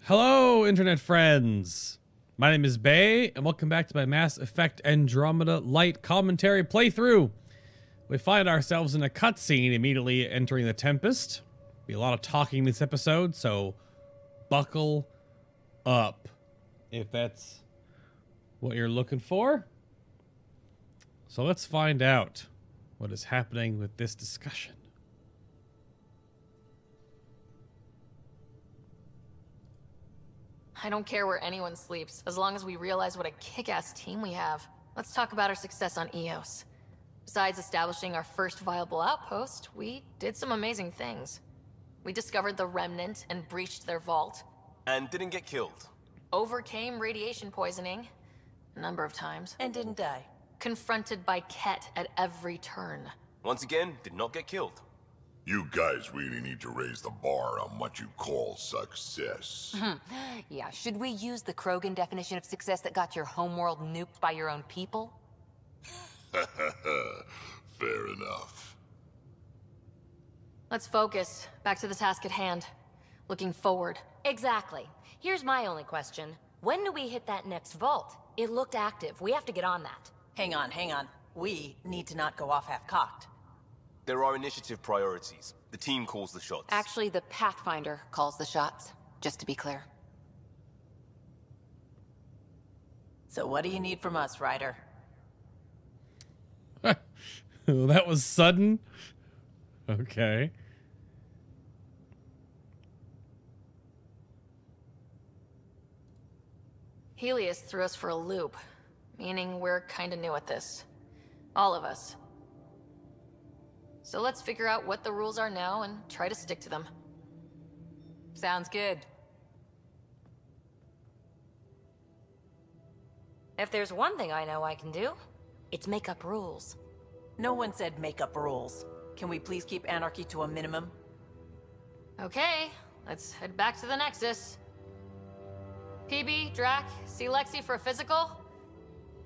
Hello, internet friends. My name is Bay, and welcome back to my Mass Effect Andromeda Lite commentary playthrough. We find ourselves in a cutscene immediately entering the Tempest. Be a lot of talking this episode, so buckle up if that's what you're looking for. So let's find out what is happening with this discussion. I don't care where anyone sleeps, as long as we realize what a kick-ass team we have. Let's talk about our success on Eos. Besides establishing our first viable outpost, we did some amazing things. We discovered the Remnant and breached their vault. And didn't get killed. Overcame radiation poisoning a number of times. And didn't die. Confronted by Ket at every turn. Once again, did not get killed. You guys really need to raise the bar on what you call success. Yeah, should we use the Krogan definition of success that got your homeworld nuked by your own people? Fair enough. Let's focus. Back to the task at hand. Looking forward. Exactly. Here's my only question. When do we hit that next vault? It looked active. We have to get on that. Hang on. We need to not go off half-cocked. There are initiative priorities. The team calls the shots. Actually, the Pathfinder calls the shots, just to be clear. So what do you need from us, Ryder? That was sudden. Okay. Helios threw us for a loop, meaning we're kinda new at this. All of us. So let's figure out what the rules are now and try to stick to them. Sounds good. If there's one thing I know I can do, it's make up rules. No one said make up rules. Can we please keep anarchy to a minimum? Okay, let's head back to the Nexus. PB, Drac, see Lexi for a physical?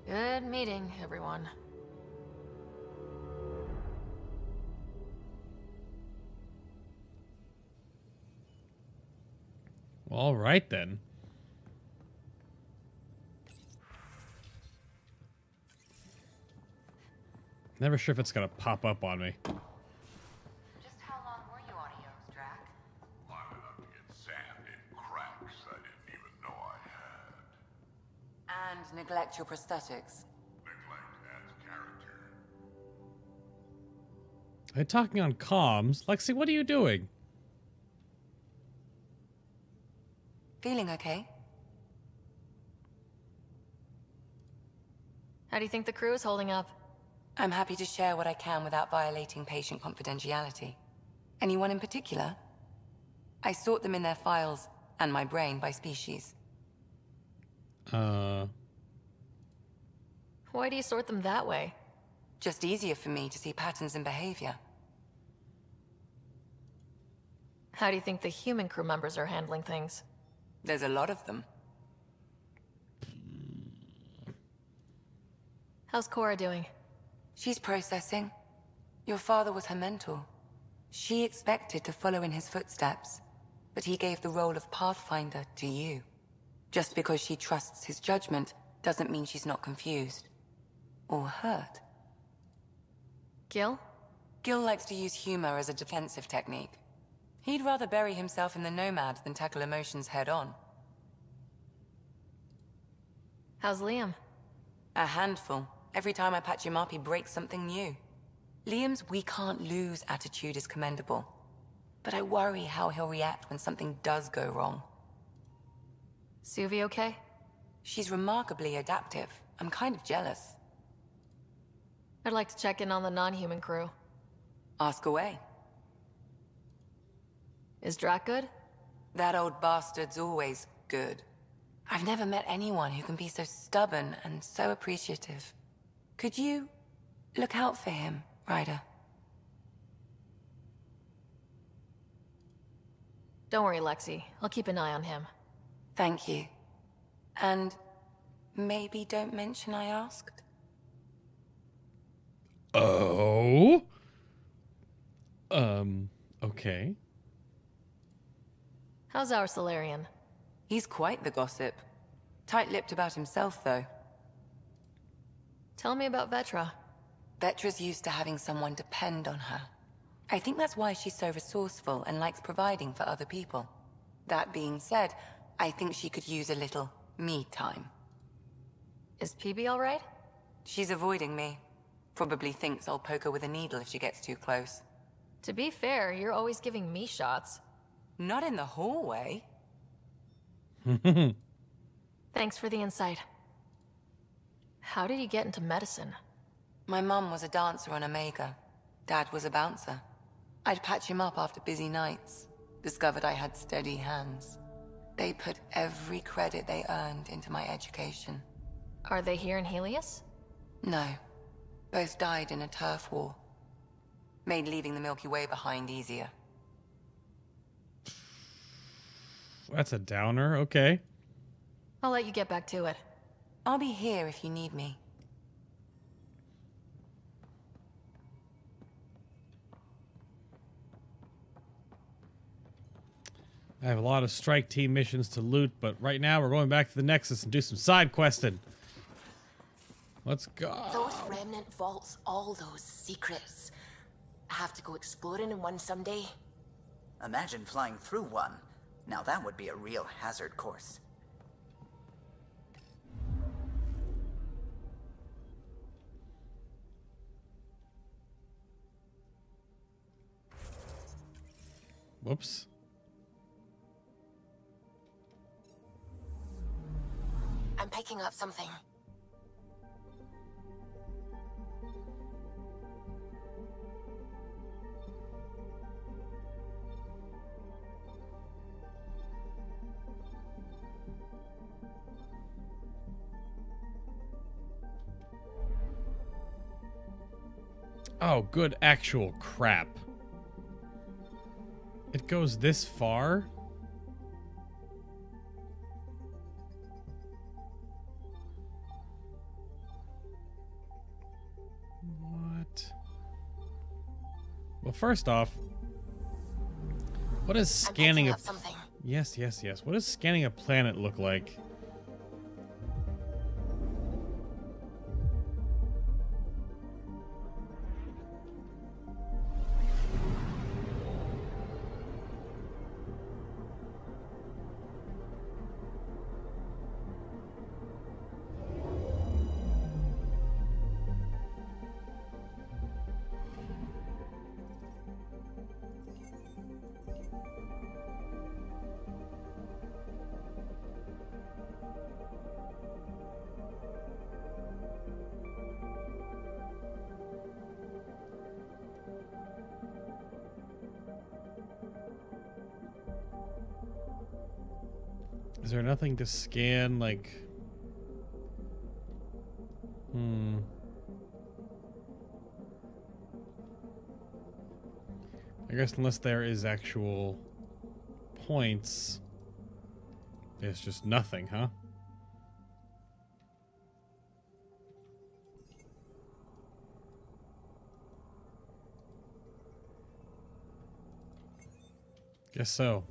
Good meeting, everyone. All right, then. Never sure if it's going to pop up on me. Just how long were you on Eos, Drac? Long enough to get sand in cracks I didn't even know I had. And neglect your prosthetics. Neglect adds character. I'm talking on comms. Lexi, what are you doing? Feeling okay? How do you think the crew is holding up? I'm happy to share what I can without violating patient confidentiality. Anyone in particular? I sort them in their files and my brain by species. Why do you sort them that way? Just easier for me to see patterns in behavior. How do you think the human crew members are handling things? There's a lot of them. How's Cora doing? She's processing. Your father was her mentor. She expected to follow in his footsteps, but he gave the role of Pathfinder to you. Just because she trusts his judgment doesn't mean she's not confused. Or hurt. Gil? Gil likes to use humor as a defensive technique. He'd rather bury himself in the Nomad than tackle emotions head-on. How's Liam? A handful. Every time I patch him up, he breaks something new. Liam's "we can't lose" attitude is commendable. But I worry how he'll react when something does go wrong. Suvi okay? She's remarkably adaptive. I'm kind of jealous. I'd like to check in on the non-human crew. Ask away. Is Drac good? That old bastard's always good. I've never met anyone who can be so stubborn and so appreciative. Could you look out for him, Ryder? Don't worry, Lexi. I'll keep an eye on him. Thank you. And maybe don't mention I asked? Oh? Okay. How's our Solarian? He's quite the gossip. Tight-lipped about himself, though. Tell me about Vetra. Vetra's used to having someone depend on her. I think that's why she's so resourceful and likes providing for other people. That being said, I think she could use a little me time. Is PB all right? She's avoiding me. Probably thinks I'll poke her with a needle if she gets too close. To be fair, you're always giving me shots. Not in the hallway. Thanks for the insight. How did you get into medicine? My mum was a dancer on Omega. Dad was a bouncer. I'd patch him up after busy nights. Discovered I had steady hands. They put every credit they earned into my education. Are they here in Helios? No. Both died in a turf war. Made leaving the Milky Way behind easier. That's a downer. Okay. I'll let you get back to it. I'll be here if you need me. I have a lot of strike team missions to loot, but right now we're going back to the Nexus and do some side questing. Let's go. Those remnant vaults, all those secrets. I have to go exploring in one someday. Imagine flying through one. Now that would be a real hazard course. Whoops. I'm picking up something. Oh, good actual crap. It goes this far? What? Well, first off, what is scanning a... something. Yes. What does scanning a planet look like? Is there nothing to scan, like... I guess unless there is actual points, it's just nothing, huh? Guess so.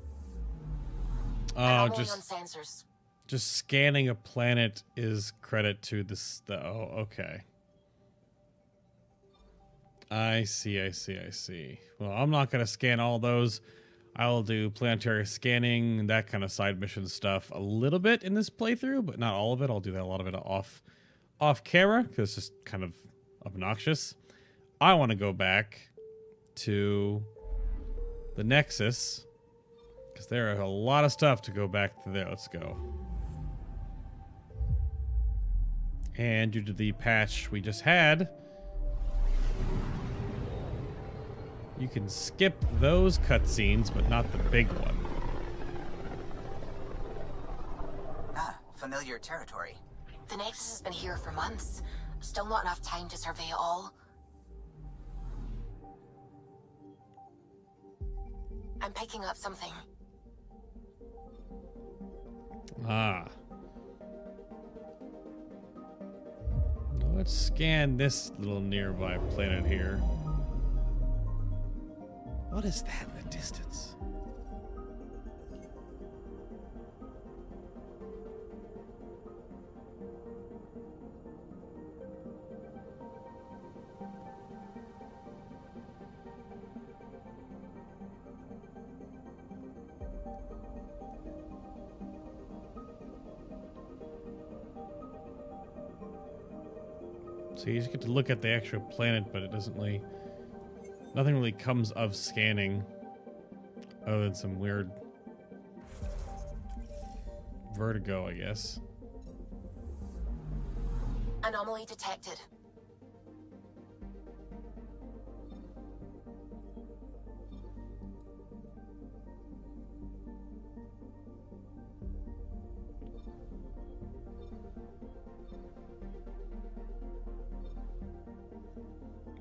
Oh, just scanning a planet is credit to this. Oh, okay. I see. Well, I'm not going to scan all those. I'll do planetary scanning and that kind of side mission stuff a little bit in this playthrough, but not all of it. I'll do that a lot of it off camera because it's just kind of obnoxious. I want to go back to the Nexus because there are a lot of stuff to go back to there. Let's go. And due to the patch we just had, you can skip those cutscenes, but not the big one. Ah, familiar territory. The Nexus has been here for months. Still not enough time to survey it all. I'm picking up something. Ah. Let's scan this little nearby planet here. What is that in the distance? So you just get to look at the actual planet, but it doesn't really... Nothing really comes of scanning. Other than some weird... vertigo, I guess. Anomaly detected.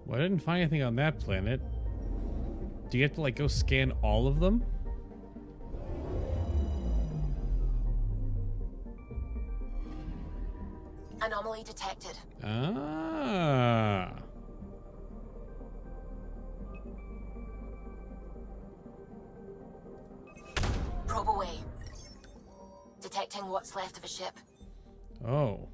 Well, I didn't find anything on that planet. Do you have to, like, go scan all of them? Anomaly detected. Ah. Probe away. Detecting what's left of a ship. Oh.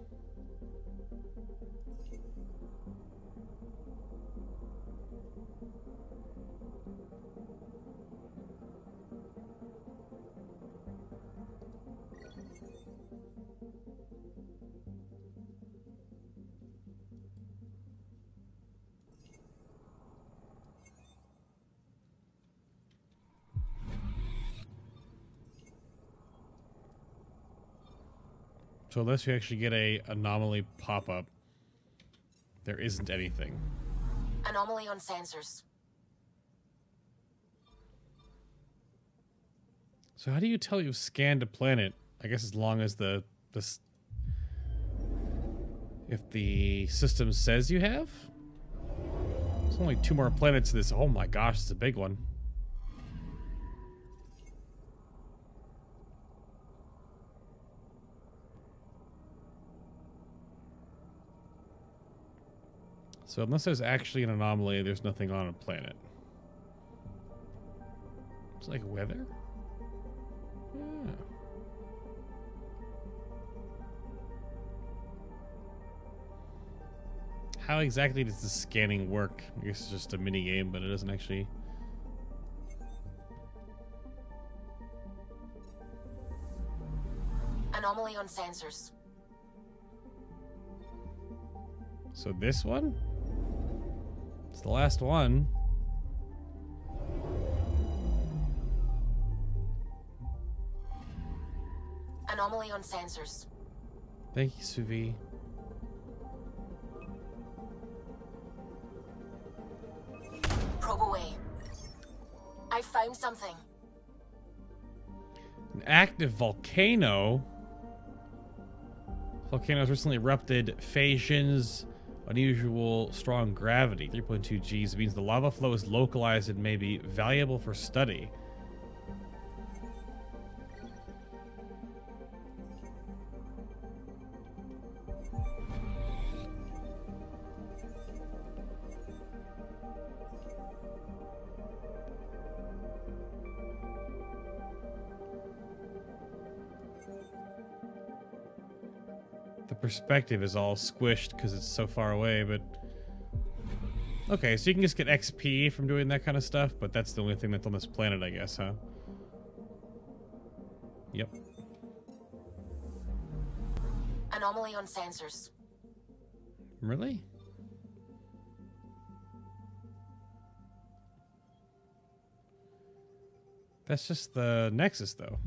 So unless you actually get a anomaly pop-up, there isn't anything. Anomaly on sensors. So how do you tell you've scanned a planet? I guess as long as if the system says you have? There's only 2 more planets to this. Oh my gosh, it's a big one. So unless there's actually an anomaly, there's nothing on a planet. It's like weather? Yeah. How exactly does the scanning work? I guess it's just a mini game, but it doesn't actually... Anomaly on sensors. So this one? It's the last one. Anomaly on sensors. Thank you, Suvi. Probe away. I found something. An active volcano. Volcanoes recently erupted. Phasions. Unusual strong gravity. 3.2 Gs means the lava flow is localized and may be valuable for study. The perspective is all squished because it's so far away, but... Okay, so you can just get XP from doing that kind of stuff, but that's the only thing that's on this planet, I guess, huh? Yep. Anomaly on sensors. Really? That's just the Nexus, though.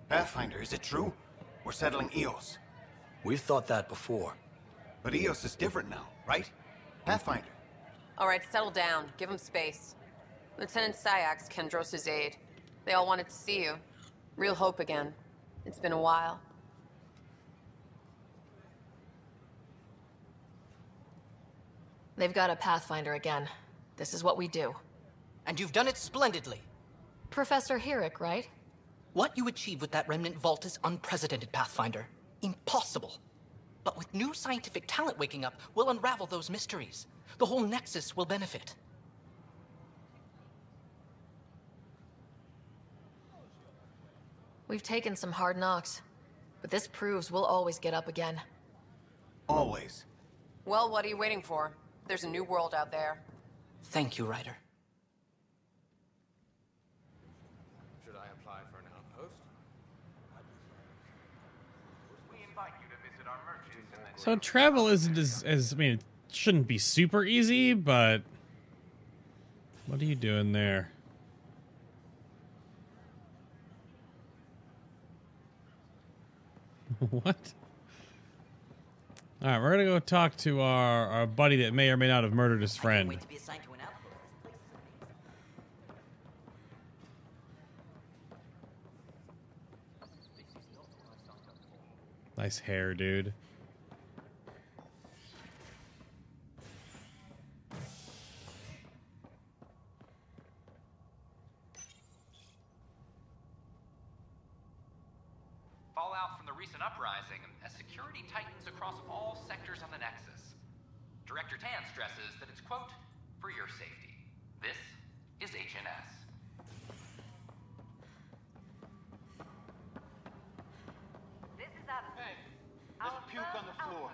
Pathfinder, is it true? We're settling Eos. We've thought that before. But Eos is different now, right? Pathfinder. All right, settle down. Give him space. Lieutenant Syax, Kendros' aide. They all wanted to see you. Real hope again. It's been a while. They've got a Pathfinder again. This is what we do. And you've done it splendidly. Professor Herrick, right? What you achieved with that remnant vault is unprecedented, Pathfinder. Impossible. But with new scientific talent waking up, we'll unravel those mysteries. The whole Nexus will benefit. We've taken some hard knocks, but this proves we'll always get up again. Always. Well, what are you waiting for? There's a new world out there. Thank you, Ryder. Should I apply for an outpost? We invite you to visit our merchants in the So travel isn't as I mean, it shouldn't be super easy, but what are you doing there? What? All right, we're gonna go talk to our buddy that may or may not have murdered his friend. Wait to be assigned to an outpost. Nice hair, dude. Fallout from the recent uprising as security tightens across all sectors on the Nexus. Director Tan stresses that it's, quote, for your safety. This is HNS. This is Asst. Hey, there's puke on the floor.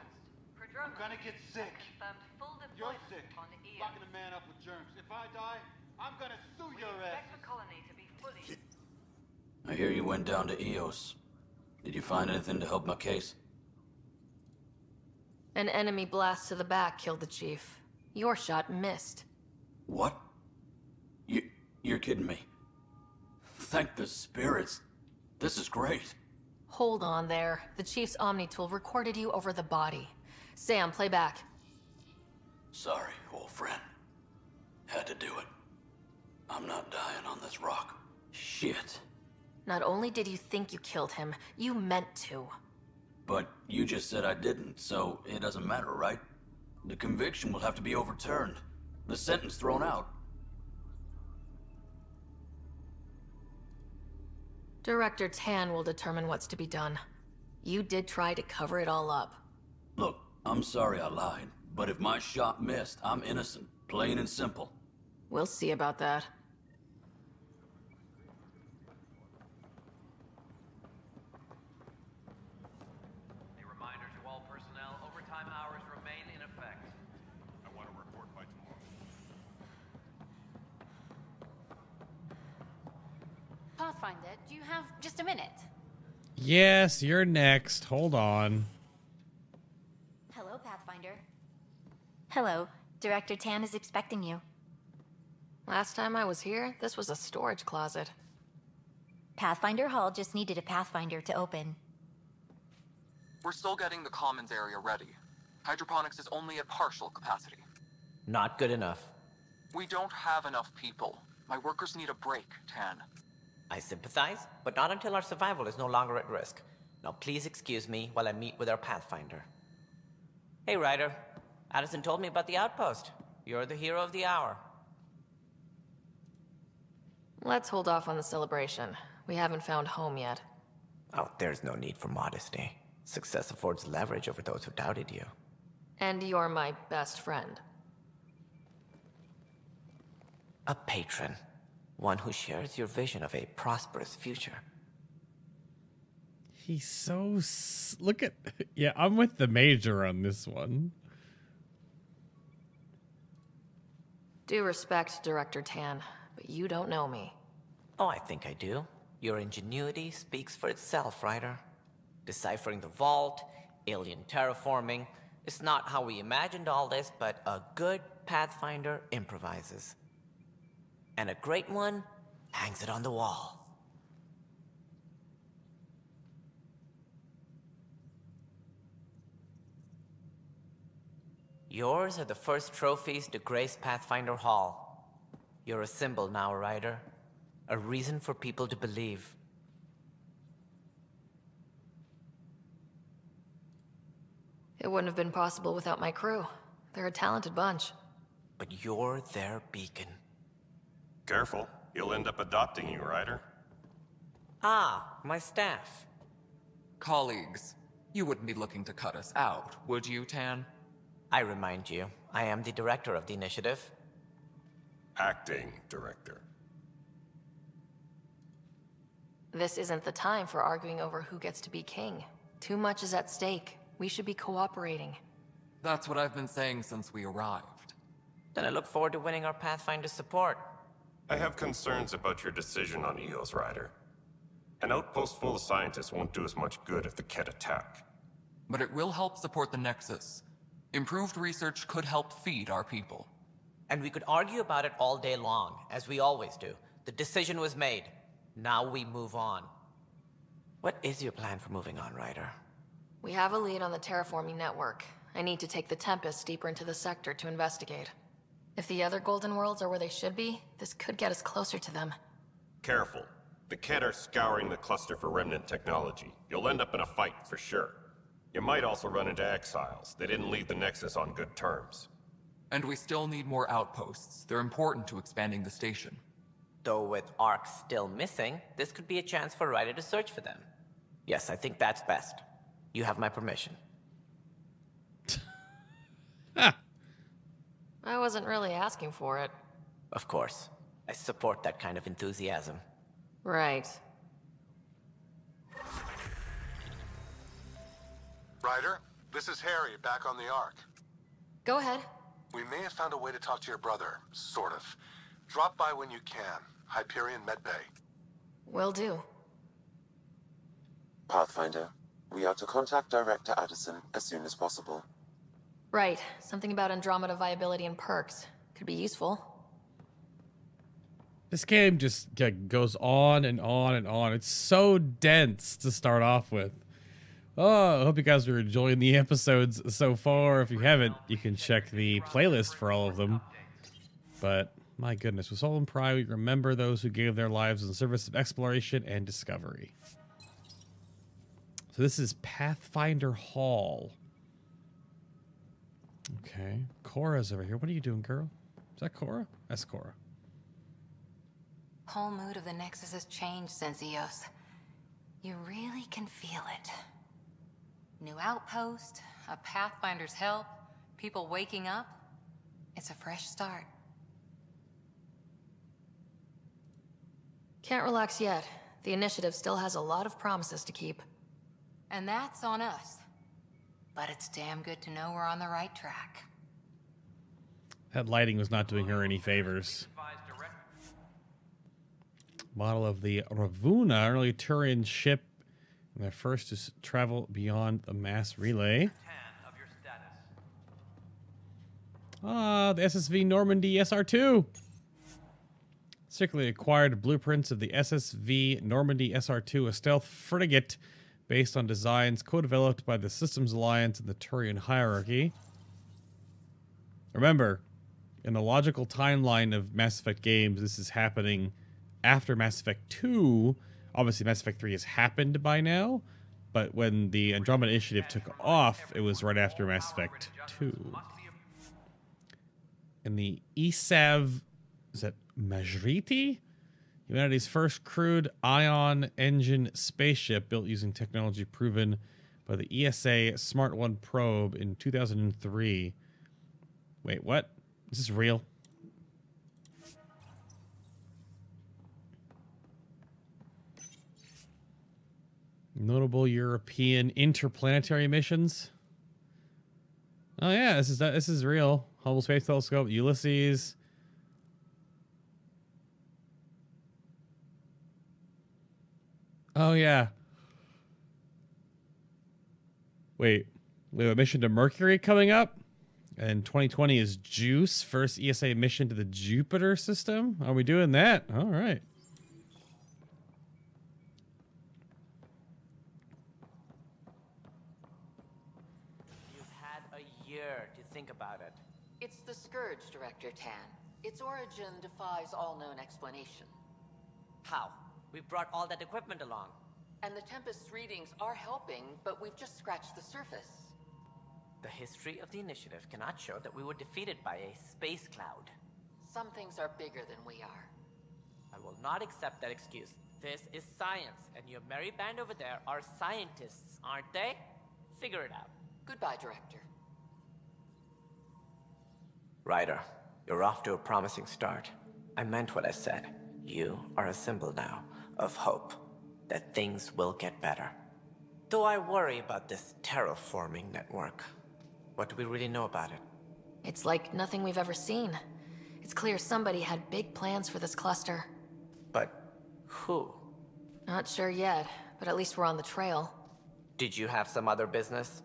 I'm gonna get sick. You're sick. Locking a man up with germs. If I die, I'm gonna sue your ass. The colony to be fully. I hear you went down to Eos. Did you find anything to help my case? An enemy blast to the back killed the chief. Your shot missed. What? You're kidding me. Thank the spirits. This is great. Hold on there. The chief's Omni tool recorded you over the body. Sam, play back. Sorry, old friend. Had to do it. I'm not dying on this rock. Shit. Not only did you think you killed him, you meant to. But you just said I didn't, so it doesn't matter, right? The conviction will have to be overturned. The sentence thrown out. Director Tan will determine what's to be done. You did try to cover it all up. Look, I'm sorry I lied, but if my shot missed, I'm innocent. Plain and simple. We'll see about that. A reminder to all personnel, overtime hours remain in effect. I want to report by tomorrow. Pathfinder, do you have just a minute? Yes, you're next. Hold on. Hello, Pathfinder. Hello. Director Tan is expecting you. Last time I was here, this was a storage closet. Pathfinder Hall just needed a Pathfinder to open. We're still getting the commons area ready. Hydroponics is only at partial capacity. Not good enough. We don't have enough people. My workers need a break, Tan. I sympathize, but not until our survival is no longer at risk. Now please excuse me while I meet with our Pathfinder. Hey, Ryder. Addison told me about the outpost. You're the hero of the hour. Let's hold off on the celebration. We haven't found home yet. Oh, there's no need for modesty. Success affords leverage over those who doubted you. And you're my best friend. A patron. One who shares your vision of a prosperous future. He's so... Look at... Yeah, I'm with the Major on this one. Due respect, Director Tan, but you don't know me. Oh, I think I do. Your ingenuity speaks for itself, Ryder. Deciphering the vault, alien terraforming. It's not how we imagined all this, but a good Pathfinder improvises. And a great one hangs it on the wall. Yours are the first trophies to grace Pathfinder Hall. You're a symbol now, Ryder. A reason for people to believe. It wouldn't have been possible without my crew. They're a talented bunch. But you're their beacon. Careful. He'll end up adopting you, Ryder. Ah, my staff. Colleagues, you wouldn't be looking to cut us out, would you, Tan? I remind you, I am the director of the initiative. Acting director. This isn't the time for arguing over who gets to be king. Too much is at stake. We should be cooperating. That's what I've been saying since we arrived. Then I look forward to winning our Pathfinder support. I have concerns about your decision on EOS, Ryder. An outpost full of scientists won't do us much good if the Kett attack. But it will help support the Nexus. Improved research could help feed our people. And we could argue about it all day long, as we always do. The decision was made. Now we move on. What is your plan for moving on, Ryder? We have a lead on the terraforming network. I need to take the Tempest deeper into the sector to investigate. If the other Golden Worlds are where they should be, this could get us closer to them. Careful. The Kett are scouring the cluster for remnant technology. You'll end up in a fight, for sure. You might also run into exiles. They didn't leave the Nexus on good terms. And we still need more outposts. They're important to expanding the station. Though with Ark still missing, this could be a chance for Ryder to search for them. Yes, I think that's best. You have my permission. I wasn't really asking for it. Of course. I support that kind of enthusiasm. Right. Ryder, this is Harry, back on the Ark. Go ahead. We may have found a way to talk to your brother, sort of. Drop by when you can. Hyperion Medbay. Will do. Pathfinder, we are to contact Director Addison as soon as possible. Right. Something about Andromeda viability and perks. Could be useful. This game just goes on and on and on. It's so dense to start off with. Oh, I hope you guys are enjoying the episodes so far. If you haven't, you can check the playlist for all of them. But, my goodness, with solemn pride, we remember those who gave their lives in service of exploration and discovery. So this is Pathfinder Hall. Okay. Cora's over here. What are you doing, girl? Is that Cora? That's Cora. Whole mood of the Nexus has changed since EOS. You really can feel it. New outpost, a Pathfinder's help, people waking up. It's a fresh start. Can't relax yet. The initiative still has a lot of promises to keep. And that's on us. But it's damn good to know we're on the right track. That lighting was not doing her any favors. Model of the Ravuna, an early Turian ship, and their first to travel beyond the mass relay. Ah, the SSV Normandy SR2. Secretly acquired blueprints of the SSV Normandy SR2, a stealth frigate based on designs co-developed by the Systems Alliance and the Turian hierarchy. Remember, in the logical timeline of Mass Effect games, this is happening after Mass Effect 2. Obviously, Mass Effect 3 has happened by now, but when the Andromeda Initiative took off, it was right after Mass Effect 2. And the ESAV, is that Majriti? Humanity's first crewed ion engine spaceship built using technology proven by the ESA Smart 1 probe in 2003. Wait, what? Is this real? Notable European interplanetary missions. Oh yeah, this is real. Hubble Space Telescope, Ulysses. Oh yeah. Wait, we have a mission to Mercury coming up, and 2020 is JUICE, first ESA mission to the Jupiter system. Are we doing that? All right. a year to think about it. It's the Scourge, Director Tan. Its origin defies all known explanation. How? We brought all that equipment along. And the Tempest's readings are helping, but we've just scratched the surface. The history of the initiative cannot show that we were defeated by a space cloud. Some things are bigger than we are. I will not accept that excuse. This is science, and your merry band over there are scientists, aren't they? Figure it out. Goodbye, Director. Ryder, you're off to a promising start. I meant what I said. You are a symbol now of hope that things will get better. Though I worry about this terraforming network. What do we really know about it? It's like nothing we've ever seen. It's clear somebody had big plans for this cluster. But who? Not sure yet, but at least we're on the trail. Did you have some other business?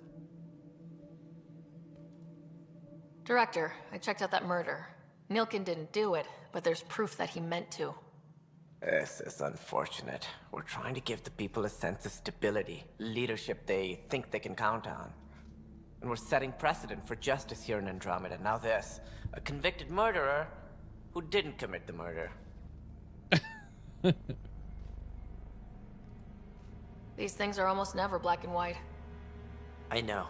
Director, I checked out that murder. Nilkin didn't do it, but there's proof that he meant to. This is unfortunate. We're trying to give the people a sense of stability, leadership they think they can count on. And we're setting precedent for justice here in Andromeda. Now this, a convicted murderer who didn't commit the murder. These things are almost never black and white. I know.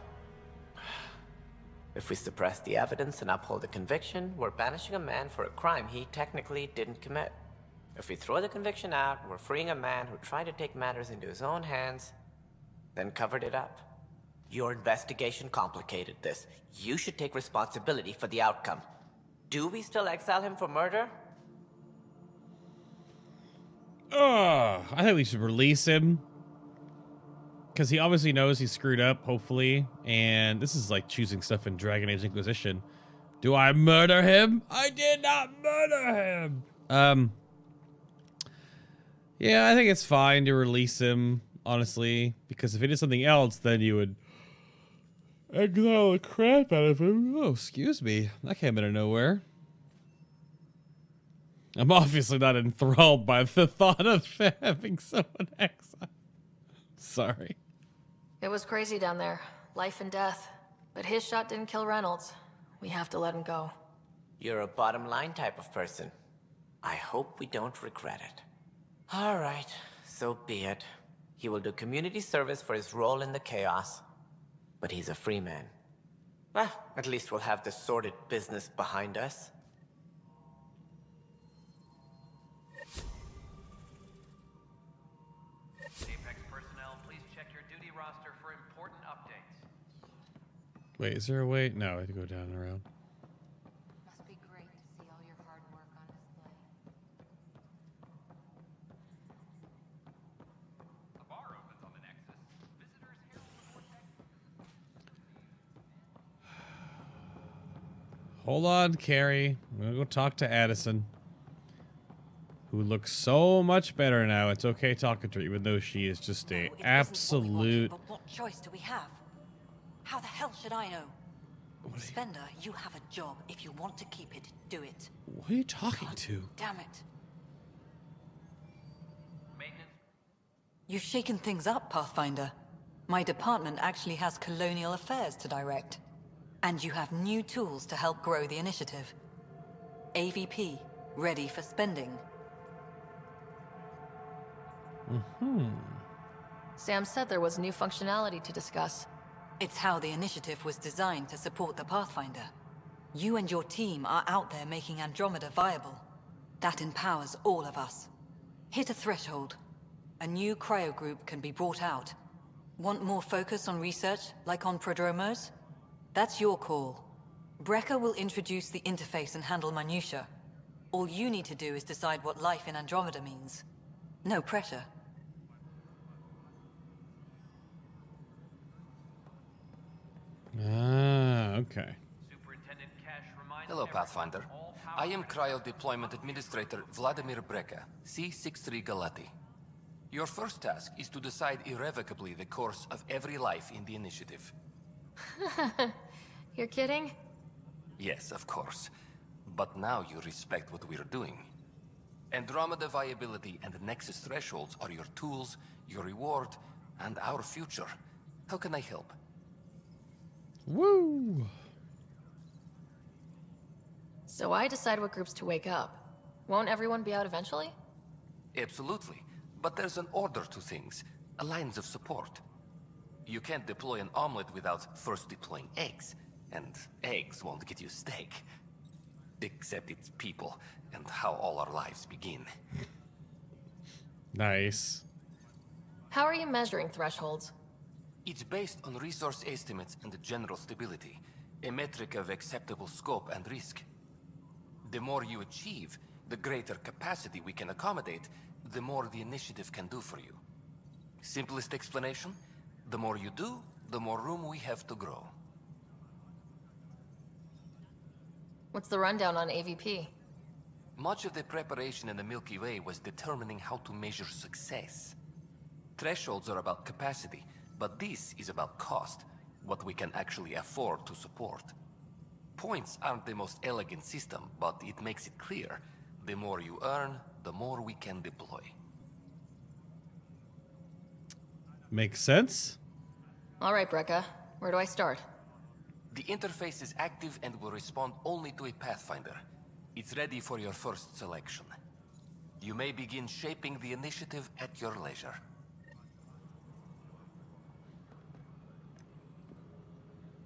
If we suppress the evidence and uphold the conviction, we're banishing a man for a crime he technically didn't commit. If we throw the conviction out, we're freeing a man who tried to take matters into his own hands, then covered it up. Your investigation complicated this. You should take responsibility for the outcome. Do we still exile him for murder? I think we should release him. Because he obviously knows he screwed up, hopefully. And this is like choosing stuff in Dragon Age Inquisition. Do I murder him? I did not murder him! Yeah, I think it's fine to release him, honestly. Because if he did something else, then you would exile the crap out of him. Oh, excuse me. That came out of nowhere. I'm obviously not enthralled by the thought of having someone exiled. Sorry. It was crazy down there. Life and death. But his shot didn't kill Reynolds. We have to let him go. You're a bottom line type of person. I hope we don't regret it. All right, so be it. He will do community service for his role in the chaos. But he's a free man. Well, at least we'll have the sordid business behind us. Apex personnel, please check your duty roster for important updates. Wait, is there a way? No, I have to go down and around. Must be great to see all your hard work on display. A bar opens on the Nexus. Visitors here to the Vortex. Hold on, Carrie. I'm gonna go talk to Addison, who looks so much better now. It's okay talking to her, even though she is just a absolute... But what choice do we have? How the hell should I know? Spender, you have a job. If you want to keep it, do it. What are you talking to? Damn it. You've shaken things up, Pathfinder. My department actually has colonial affairs to direct. And you have new tools to help grow the initiative. AVP, ready for spending. Sam said there was new functionality to discuss. It's how the initiative was designed to support the Pathfinder. You and your team are out there making Andromeda viable. That empowers all of us. Hit a threshold. A new cryo group can be brought out. Want more focus on research, like on Prodromos? That's your call. Brecker will introduce the interface and handle minutiae. All you need to do is decide what life in Andromeda means. No pressure. Okay. Hello, Pathfinder. I am Cryo Deployment Administrator Vladimir Brecker, C-63 Galati. Your first task is to decide irrevocably the course of every life in the initiative. You're kidding? Yes, of course. But now you respect what we're doing. Andromeda viability and Nexus thresholds are your tools, your reward, and our future. How can I help? Woo! So I decide what groups to wake up. Won't everyone be out eventually? Absolutely. But there's an order to things. Lines of support. You can't deploy an omelet without first deploying eggs. And eggs won't get you steak. Except it's people, and how all our lives begin. Nice. How are you measuring thresholds? It's based on resource estimates and general stability, a metric of acceptable scope and risk. The more you achieve, the greater capacity we can accommodate, the more the initiative can do for you. Simplest explanation, the more you do, the more room we have to grow. What's the rundown on AVP? Much of the preparation in the Milky Way was determining how to measure success. Thresholds are about capacity, but this is about cost, what we can actually afford to support. Points aren't the most elegant system, but it makes it clear. The more you earn, the more we can deploy. Makes sense. All right, Brekka. Where do I start? The interface is active and will respond only to a Pathfinder. It's ready for your first selection. You may begin shaping the initiative at your leisure.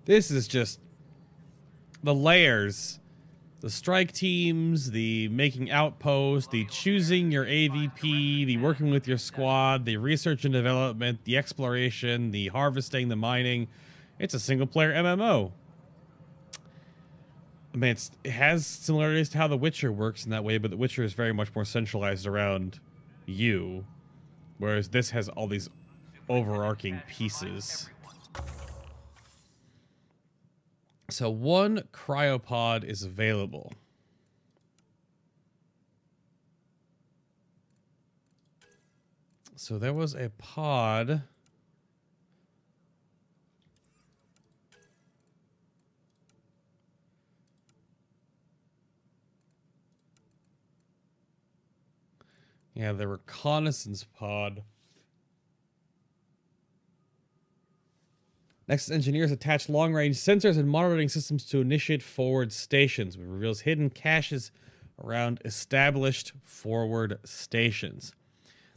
This is just the layers. The strike teams, the making outposts, the choosing your AVP, the working with your squad, the research and development, the exploration, the harvesting, the mining. It's a single-player MMO. I mean, it has similarities to how The Witcher works in that way, but The Witcher is very much more centralized around you, whereas this has all these overarching pieces. So one cryopod is available. So there was a pod. Yeah, the reconnaissance pod. Nexus engineers attach long-range sensors and monitoring systems to initiate forward stations, which reveals hidden caches around established forward stations.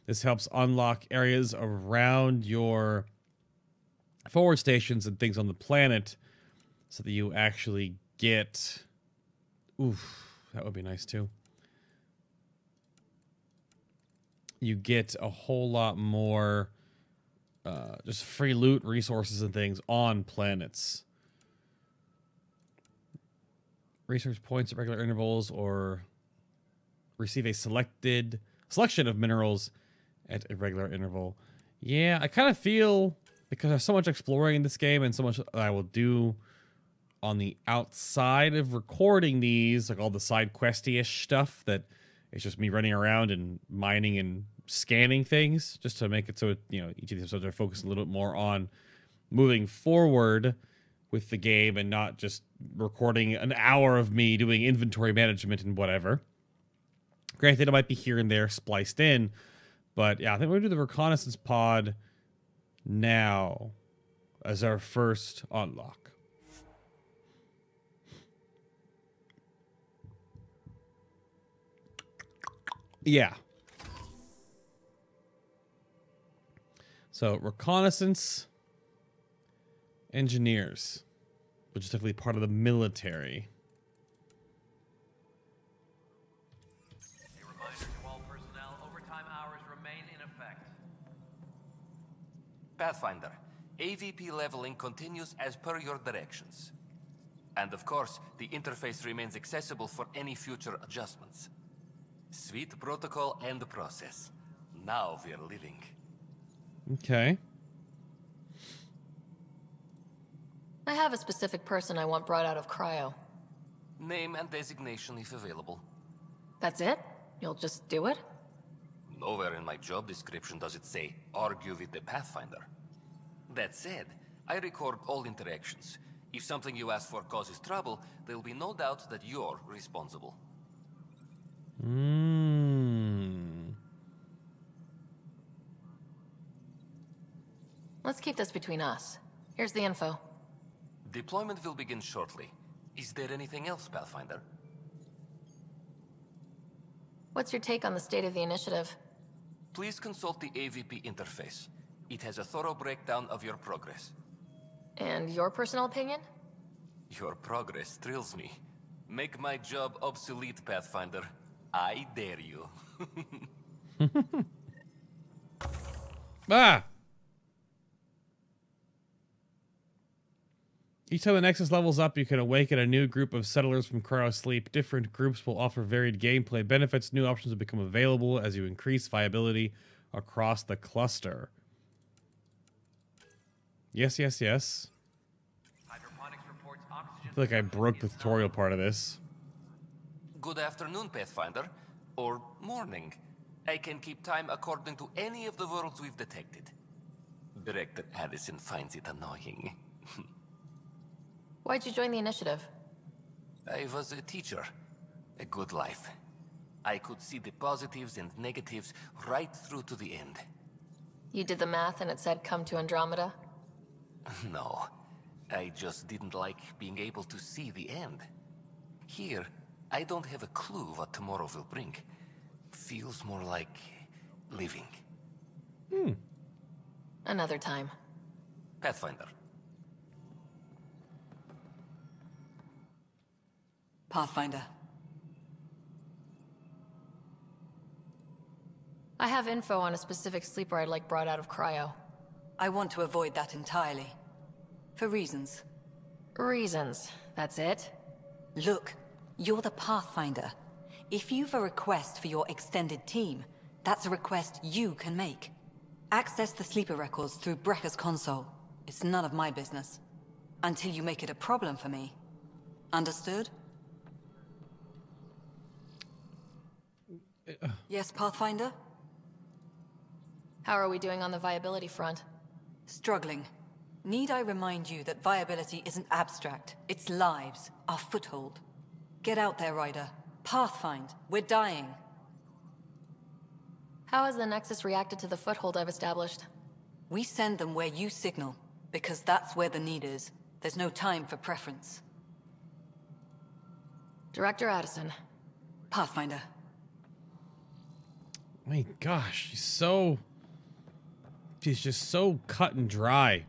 This helps unlock areas around your forward stations and things on the planet so that you actually get... Oof, that would be nice too. You get a whole lot more just free loot, resources, and things on planets. Research points at regular intervals, or receive a selection of minerals at a regular interval. Yeah, I kind of feel, because there's so much exploring in this game and so much I will do on the outside of recording these, like all the side questy-ish stuff, that it's just me running around and mining and scanning things, just to make it so, you know, each of these episodes are focused a little bit more on moving forward with the game and not just recording an hour of me doing inventory management and whatever. Granted, it might be here and there spliced in, but yeah, I think we're going to do the reconnaissance pod now as our first unlock. Yeah. So, reconnaissance engineers, which is definitely part of the military. A reminder to all personnel, overtime hours remain in effect. Pathfinder, AVP leveling continues as per your directions. And of course, the interface remains accessible for any future adjustments. Sweet protocol and process. Now we're living. Okay. I have a specific person I want brought out of cryo. Name and designation if available. That's it? You'll just do it? Nowhere in my job description does it say, argue with the Pathfinder. That said, I record all interactions. If something you ask for causes trouble, there'll be no doubt that you're responsible. Let's keep this between us. Here's the info. Deployment will begin shortly. Is there anything else, Pathfinder? What's your take on the state of the initiative? Please consult the AVP interface. It has a thorough breakdown of your progress. And your personal opinion? Your progress thrills me. Make my job obsolete, Pathfinder. I dare you. Ah! Each time the Nexus levels up, you can awaken a new group of settlers from cryosleep. Different groups will offer varied gameplay benefits. New options will become available as you increase viability across the cluster. Yes, yes, yes. I feel like I broke the tutorial part of this. Good afternoon, Pathfinder. Or morning. I can keep time according to any of the worlds we've detected. Director Addison finds it annoying. Why'd you join the initiative? I was a teacher. A good life. I could see the positives and negatives right through to the end. You did the math and it said come to Andromeda? No. I just didn't like being able to see the end. Here, I don't have a clue what tomorrow will bring. Feels more like living. Another time. Pathfinder. Pathfinder. I have info on a specific sleeper I'd like brought out of cryo. I want to avoid that entirely. For reasons. Reasons, that's it? Look, you're the Pathfinder. If you've a request for your extended team, that's a request you can make. Access the sleeper records through Brekka's console. It's none of my business. Until you make it a problem for me. Understood? Yes, Pathfinder? How are we doing on the viability front? Struggling. Need I remind you that viability isn't abstract? It's lives, our foothold. Get out there, Ryder. Pathfind. We're dying. How has the Nexus reacted to the foothold I've established? We send them where you signal, because that's where the need is. There's no time for preference. Director Addison. Pathfinder. My gosh, she's just so cut and dry.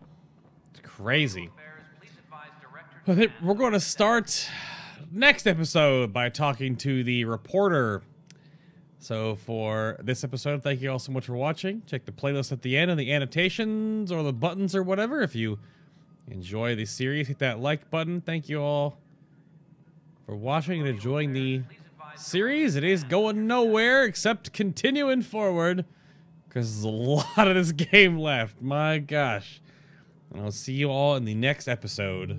It's crazy. I think we're going to start next episode by talking to the reporter. So for this episode, thank you all so much for watching. Check the playlist at the end and the annotations or the buttons or whatever. If you enjoy the series, hit that like button. Thank you all for watching and enjoying the series. It is going nowhere except continuing forward because there's a lot of this game left. My gosh. And I'll see you all in the next episode.